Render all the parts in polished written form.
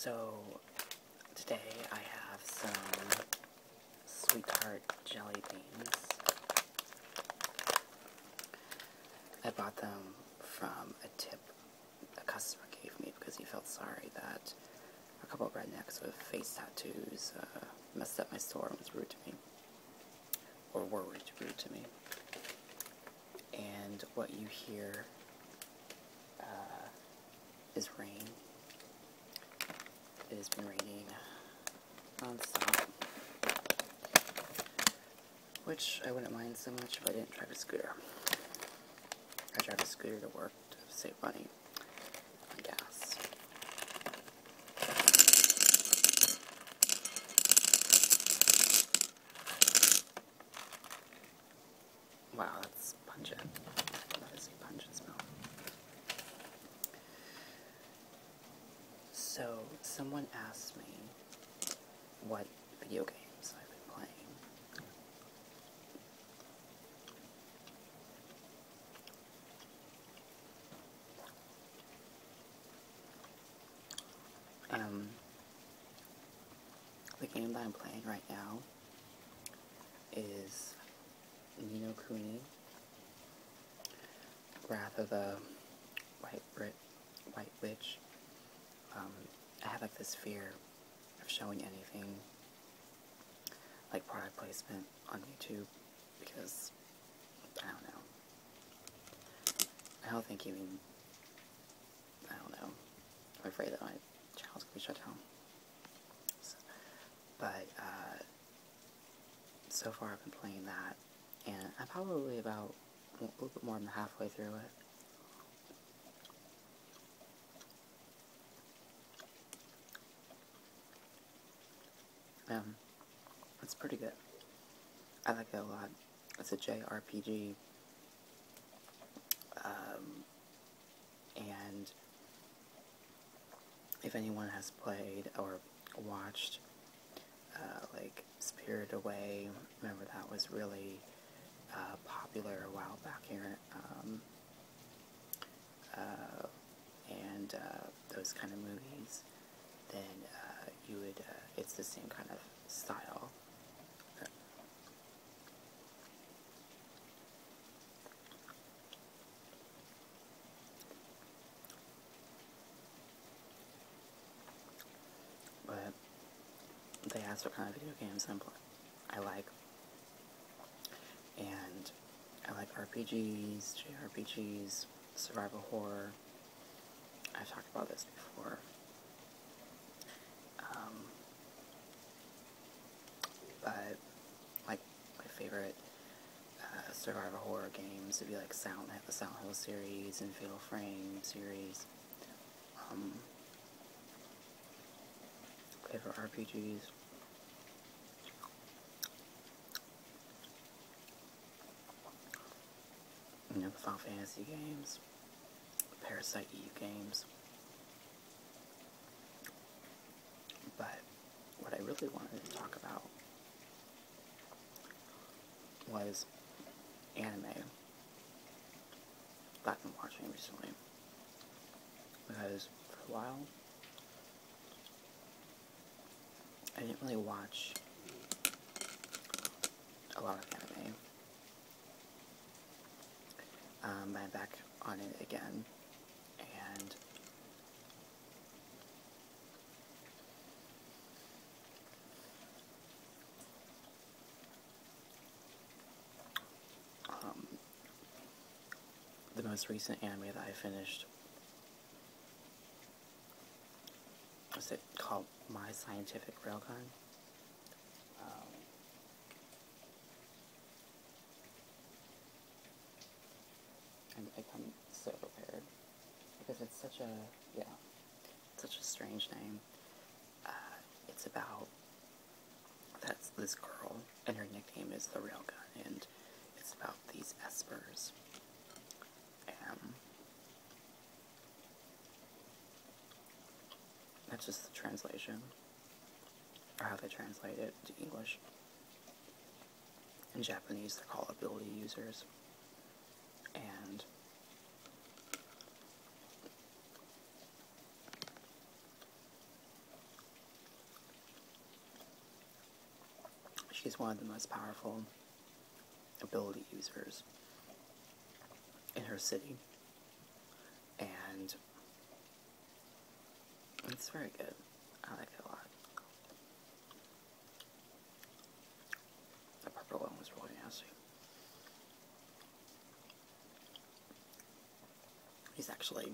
So, today I have some SweeTARTS Jellybeans. I bought them from a tip a customer gave me because he felt sorry that a couple of rednecks with face tattoos messed up my store and was rude to me. Or were rude to me. And what you hear is rain. It has been raining non-stop, which I wouldn't mind so much if I didn't drive a scooter. I drive a scooter to work to save money on gas. Wow, that's pungent. That is a pungent smell. So, someone asked me what video games I've been playing. The game that I'm playing right now is Ni no Kuni, Wrath of the White Witch. I have like this fear of showing anything like product placement on YouTube because I don't know. I don't think even, I don't know. I'm afraid that my channel's gonna be shut down. But so far I've been playing that, and I'm probably about a little bit more than halfway through it. It's pretty good. I like it a lot. It's a JRPG, and if anyone has played or watched, like, Spirited Away, remember that was really popular a while back here, and those kind of movies, then you would, it's the same kind of style. But they asked what kind of video games I like, and I like RPGs, JRPGs, survival horror. I've talked about this before. But like my favorite survival horror games would be like the Silent Hill series and Fatal Frame series. Favorite RPGs. You know, the Final Fantasy games, Parasite Eve games. But what I really wanted to talk about was anime that I've been watching recently. Because for a while, I didn't really watch a lot of anime. But I'm back on it again, and the most recent anime that I finished was it called My Scientific Railgun. And I come so prepared because it's such a strange name. It's about this girl, and her nickname is the Railgun, and it's about these espers. That's just the translation, or how they translate it to English. In Japanese, they're called ability users, and she's one of the most powerful ability users in her city, and it's very good. I like it a lot. The purple one was really nasty. These actually,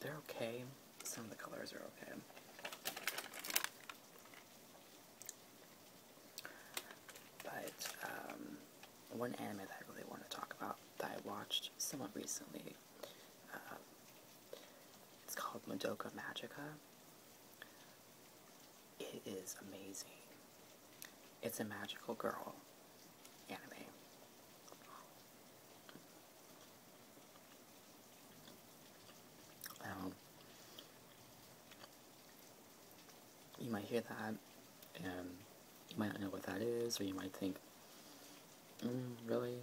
they're okay. Some of the colors are okay. But, one anime that I really want to talk about that I watched somewhat recently, it's called Madoka Magica. It is amazing. It's a magical girl anime. You might hear that, and you might not know what that is, or you might think, really?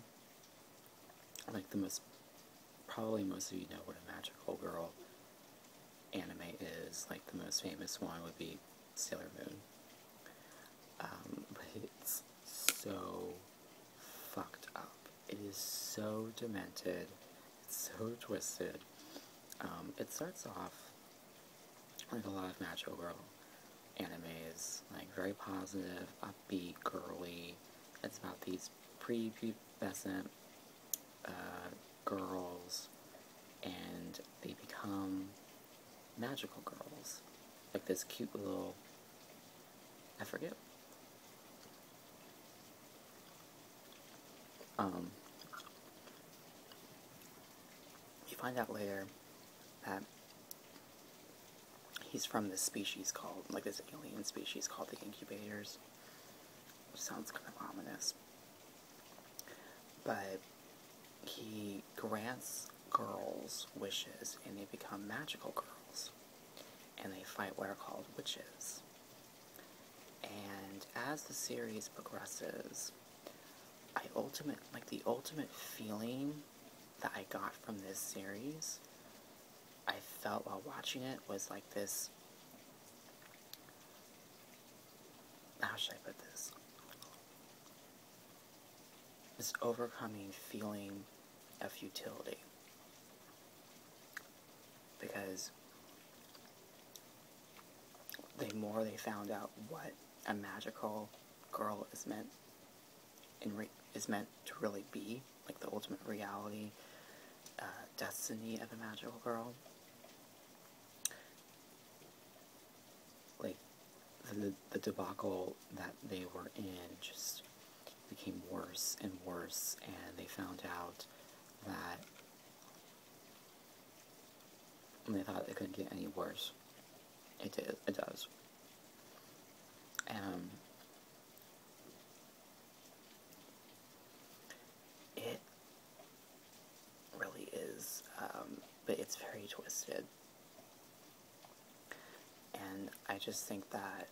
Like probably most of you know what a magical girl anime is. Like, the most famous one would be Sailor Moon. But it's so fucked up. It is so demented. It's so twisted. It starts off like a lot of magical girl animes, like very positive, upbeat, girly. It's about these prepubescent girls, and they become magical girls. Like this cute little, I forget. You find out later that he's from this species called, like this alien species called the Incubators, which sounds kind of ominous. But he grants girls wishes, and they become magical girls, and they fight what are called witches. And as the series progresses, the ultimate feeling that I got from this series, I felt while watching it, was like this, how should I put this? This overcoming feeling of futility. Because the more they found out what a magical girl is meant to really be, like the ultimate reality, destiny of a magical girl, like the debacle that they were in just became worse and worse, and they found out that they thought it couldn't get any worse. It does. It really is, but it's very twisted. And I just think that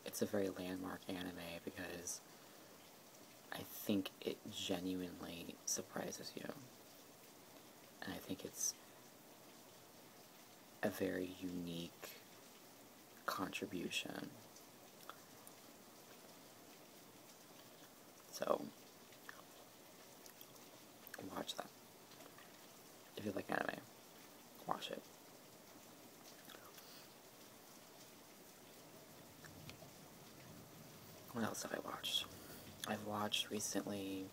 it's a very landmark anime because I think it genuinely surprises you. And I think it's a very unique contribution. So, watch that. If you like anime, watch it. What else have I watched? I've watched recently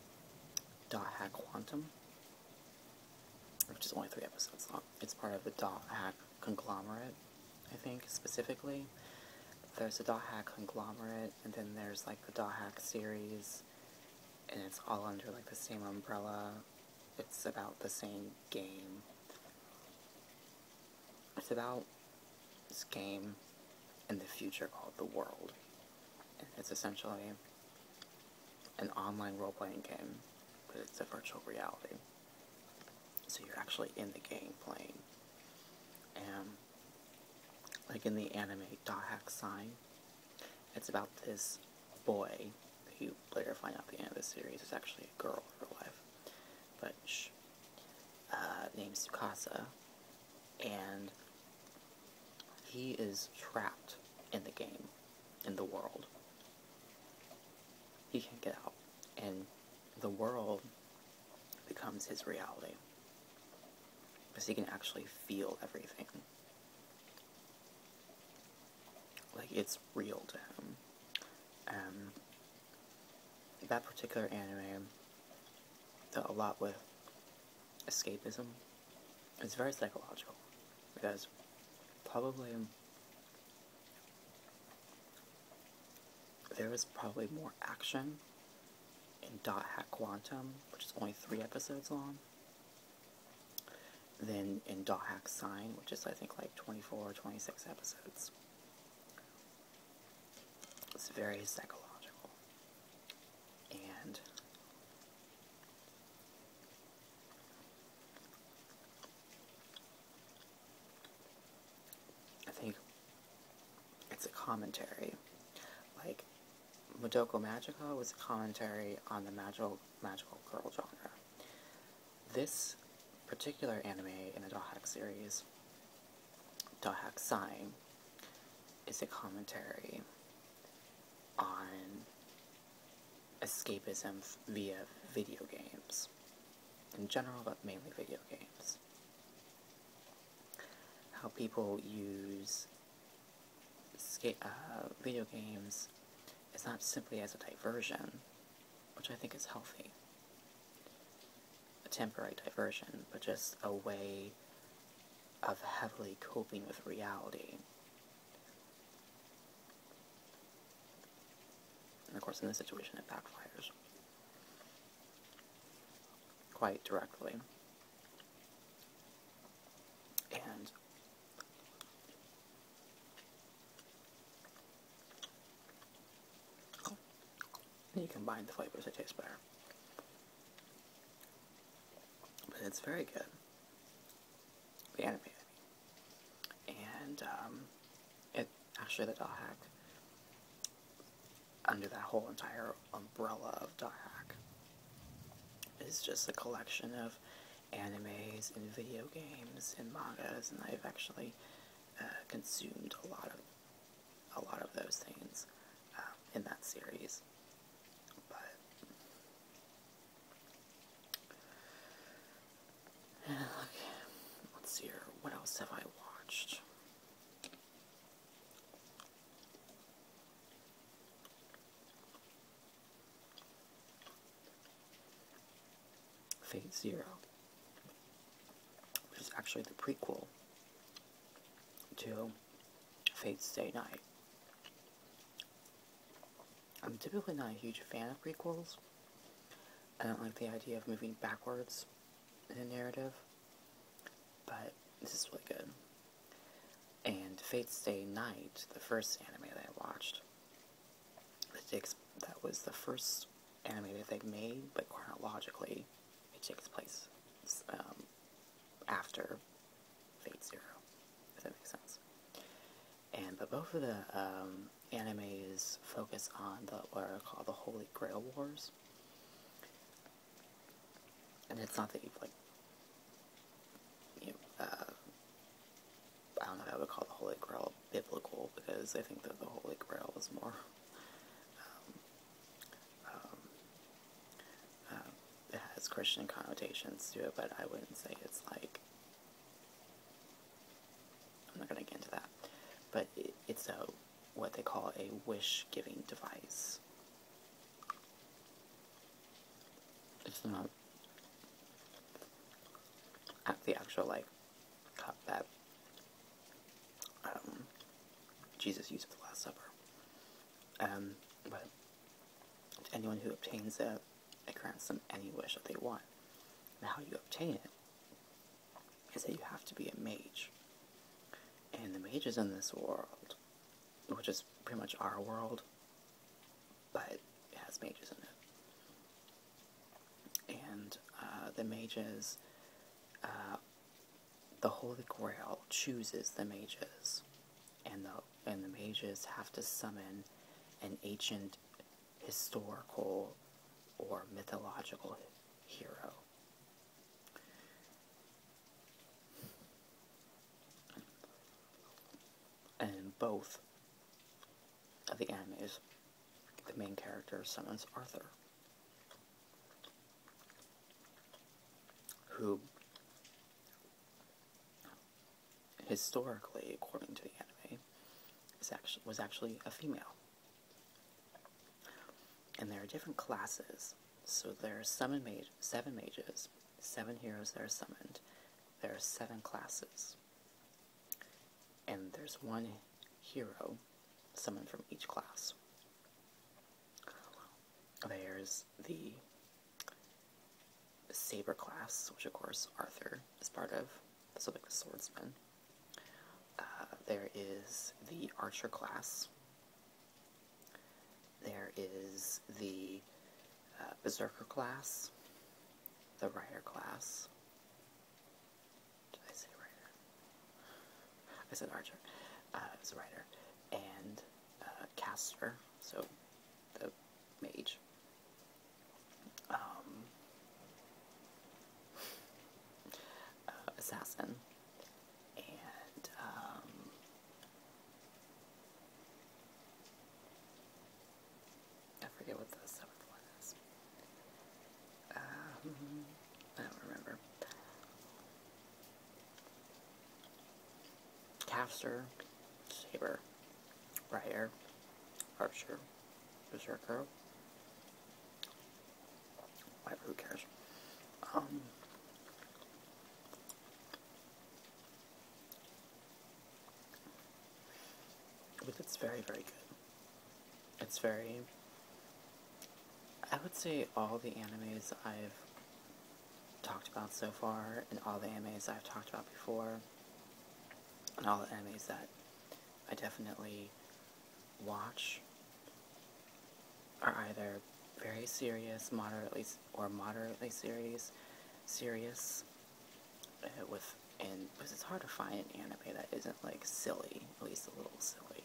Dot Hack Quantum, which is only 3 episodes long. It's part of the Dot Hack conglomerate, I think, specifically. There's the Dot Hack conglomerate, and then there's like the Dot Hack series, and it's all under like the same umbrella. It's about the same game. It's about this game in the future called The World. And it's essentially an online role-playing game, but it's a virtual reality. So you're actually in the game playing. And like in the anime Dot Hack Sign, it's about this boy who you later find out at the end of the series is actually a girl in real life, but named Tsukasa, and he is trapped in the game, in the world, he can't get out, and the world becomes his reality, because he can actually feel everything. Like, it's real to him. That particular anime dealt a lot with escapism. It's very psychological, because probably there was probably more action in Dot Hack Quantum, which is only 3 episodes long, than in Dot Hack Sign, which is I think like 24 or 26 episodes. It's very psychological, and I think it's a commentary. Like, Madoka Magica was a commentary on the magical girl genre. This particular anime in the Dot Hack series, Dot Hack Sign, is a commentary on escapism via video games. In general, but mainly video games. How people use video games is not simply as a diversion, which I think is healthy. A temporary diversion, but just a way of heavily coping with reality. And of course, in this situation, it backfires quite directly. And you combine the flavors, it tastes better. But it's very good. The anime. And it actually, the Dot Hack, under that whole entire umbrella of Dot Hack, is just a collection of animes and video games and mangas, and I've actually consumed a lot of those things in that series. But let's see here. What else have I watched? Fate Zero, which is actually the prequel to Fate's Stay Night. I'm typically not a huge fan of prequels. I don't like the idea of moving backwards in a narrative, but this is really good. And Fate's Stay Night, the first anime that I watched, that was the first anime that they made, but chronologically, it takes place after Fate Zero, if that makes sense. But both of the animes focus on what are called the Holy Grail Wars. And it's not that I don't know if I would call the Holy Grail biblical, because I think that the Holy Grail is more, it has Christian connotations to it, but I wouldn't say it's like, I'm not going to get into that, but it's what they call a wish-giving device. It's not the actual, cup that Jesus used at the Last Supper. But to anyone who obtains it, it grants them any wish that they want. And how you obtain it is that you have to be a mage. And the mages in this world, which is pretty much our world, but it has mages in it. And the mages, the Holy Grail chooses the mages, and the mages have to summon an ancient historical or mythological hero. And both of the animes the main character summons Arthur, who historically, according to the anime, was actually a female. And there are different classes. So there are 7 mages, 7 heroes that are summoned. There are 7 classes. And there's 1 hero summoned from each class. There's the saber class, which of course Arthur is part of, so like the swordsman. There is the archer class. There is the berserker class, the rider class. Did I say rider? I said archer. It's a rider. And caster, so the mage. Assassin. And I forget what the 7th one is. I don't remember. Caster, saber, rider, archer, berserker. Whatever, who cares? But it's very, very good. It's very... I would say all the animes I've talked about so far, and all the animes I've talked about before, and all the animes that I definitely watch, are either very serious, moderately serious, because it's hard to find an anime that isn't like silly, at least a little silly.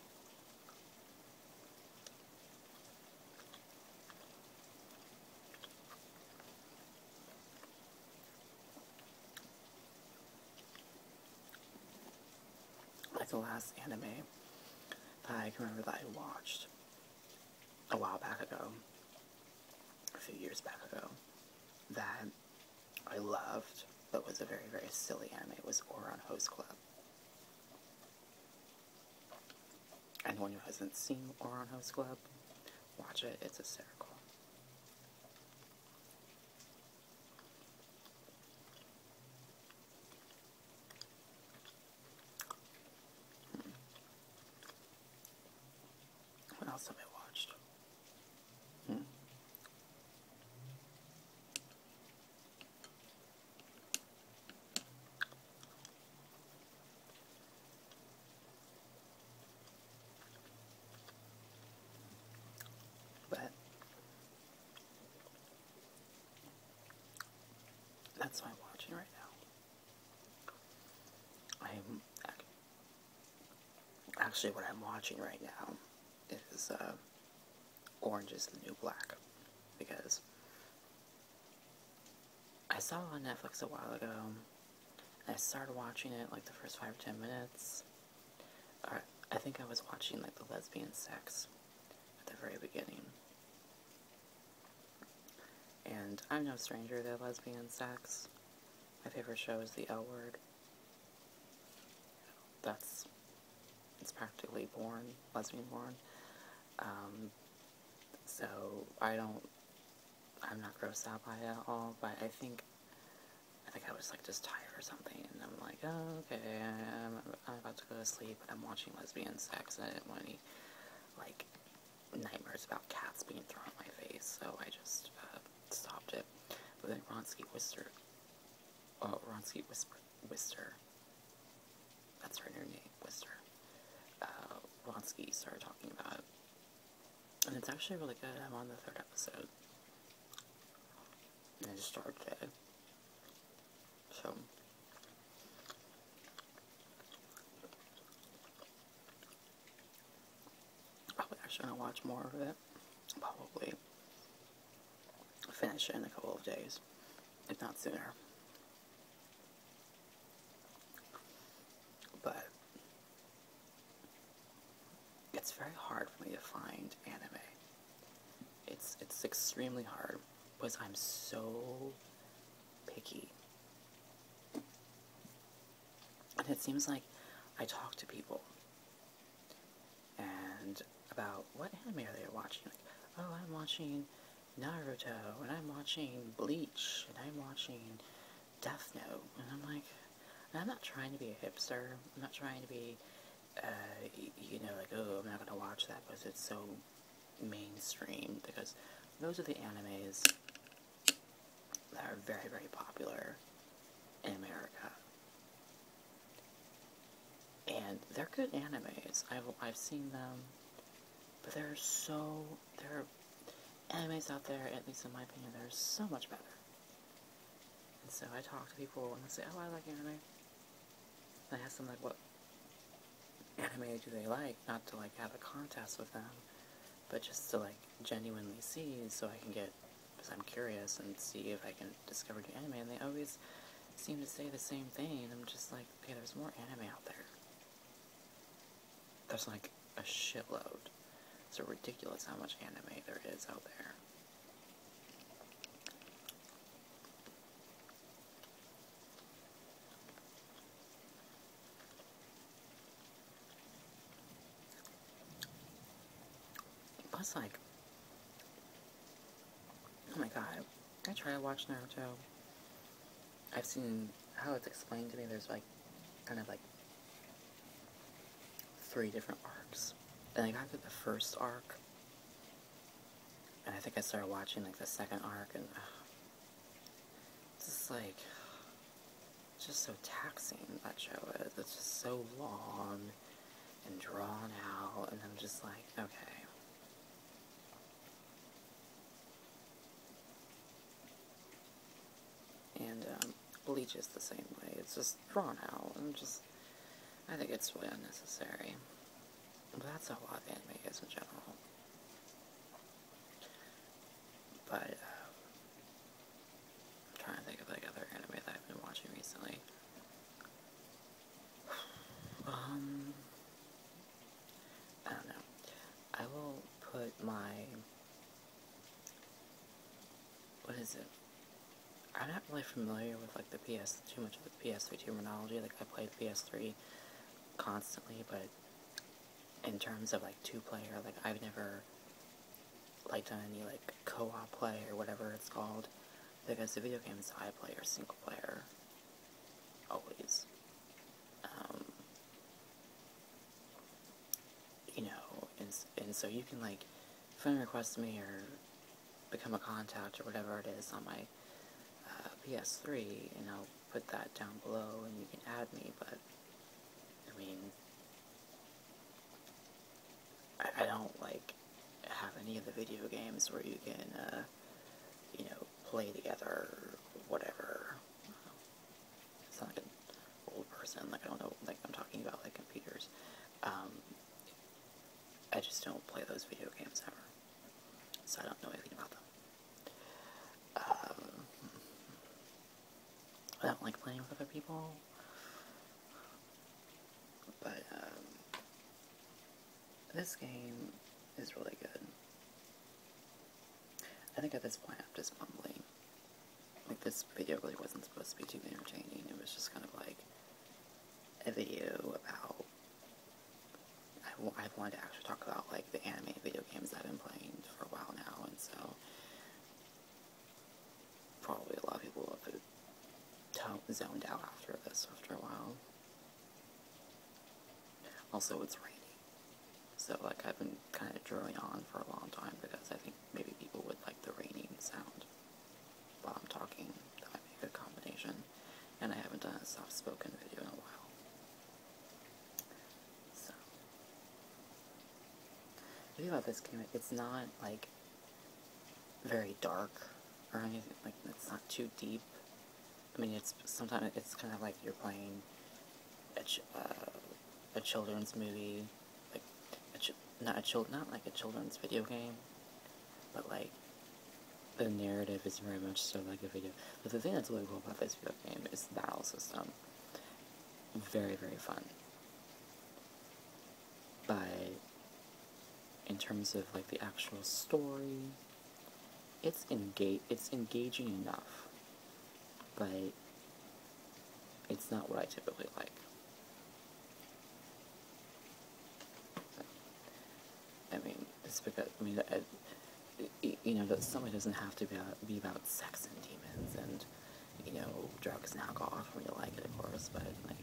Like the last anime that I can remember that I watched a while back ago, a few years back ago, that I loved, but was a very, very silly anime, was Ouran Host Club. Anyone who hasn't seen Ouran Host Club, watch it, it's hysterical. What else have I watched? But that's what I'm watching right now. Actually, what I'm watching right now is Orange is the New Black, because I saw it on Netflix a while ago, and I started watching it like the first 5 or 10 minutes. I think I was watching like the lesbian sex at the very beginning. And I'm no stranger to lesbian sex. My favorite show is The L Word. It's practically lesbian born. So I'm not grossed out by it at all, but I think I was like just tired or something, and I'm like, oh, okay, I'm about to go to sleep, but I'm watching lesbian sex, and I didn't want any, like, nightmares about cats being thrown in my face, so I just stopped it. But then Ronski Wister, that's her new name, Wister, Ronski started talking about it, and it's actually really good. I'm on the 3rd episode, and I just started today, so probably actually gonna watch more of it, probably finish it in a couple of days, if not sooner. But it's very hard for me to find anime it's extremely hard because I'm so picky. And it seems like I talk to people and about what anime are they watching. Like, oh, I'm watching Naruto, and I'm watching Bleach, and I'm watching Death Note, and I'm like, I'm not trying to be a hipster. I'm not trying to be, you know, like, oh, I'm not gonna watch that because it's so mainstream. Because those are the animes that are very, very popular in America. And they're good animes. I've seen them, but there are animes out there, at least in my opinion, that are so much better. And so I talk to people and they say, oh, I like anime. And I ask them, like, what anime do they like? Not to, like, have a contest with them, but just to, like, genuinely see so I can get, because I'm curious, and see if I can discover new anime. And they always seem to say the same thing, and I'm just like, okay, there's more anime out there. There's, like, a shitload. It's ridiculous how much anime there is out there. Plus, like, oh my god, I try to watch Naruto. I've seen how it's explained to me. There's, like, kind of, like, 3 different arcs. And I got to the first arc, and I think I started watching, like, the second arc, and it's just, like, it's just so taxing, that show is. It's just so long and drawn out, and I'm just like, okay. And, Bleach is the same way. It's just drawn out, and just, I think it's really unnecessary. But that's how a lot of anime is in general. But, I'm trying to think of, like, other anime that I've been watching recently. I don't know. I will put my, what is it? I'm not really familiar with, like, too much of the PS3 terminology. Like, I played PS3 constantly, but in terms of, like, 2-player, like, I've never, like, done any, like, co-op play or whatever it's called, because the video games I play are single-player, always. You know, and so you can, like, friend request me or become a contact or whatever it is on my PS3, and I'll put that down below, and you can add me, but, I mean, I don't, like, have any of the video games where you can, you know, play together, or whatever. It's not like an old person, like, I don't know, like, I'm talking about, like, computers. I just don't play those video games ever, so I don't know anything about them. I don't like playing with other people, but, this game is really good. I think at this point I'm just mumbling. Like, this video really wasn't supposed to be too entertaining. It was just kind of like a video about, I wanted to actually talk about, like, the anime video games I've been playing for a while now, and so probably a lot of people have zoned out after this after a while. Also, it's raining, so, like, I've been kind of drawing on for a long time because I think maybe people would like the raining sound while I'm talking. That might be a good combination, and I haven't done a soft-spoken video in a while. So, the thing about this game, it's not, like, very dark or anything, like, it's not too deep. I mean, sometimes it's kind of like you're playing a children's movie, like, not like a children's video game, but, like, the narrative is very much so like a video. But the thing that's really cool about this video game is the battle system. Very, very fun. But in terms of, like, the actual story, it's engaging enough, but it's not what I typically like. I mean, it's because, I mean, you know, that something doesn't have to be about sex and demons and, you know, drugs and alcohol for me to like it, of course, but, like,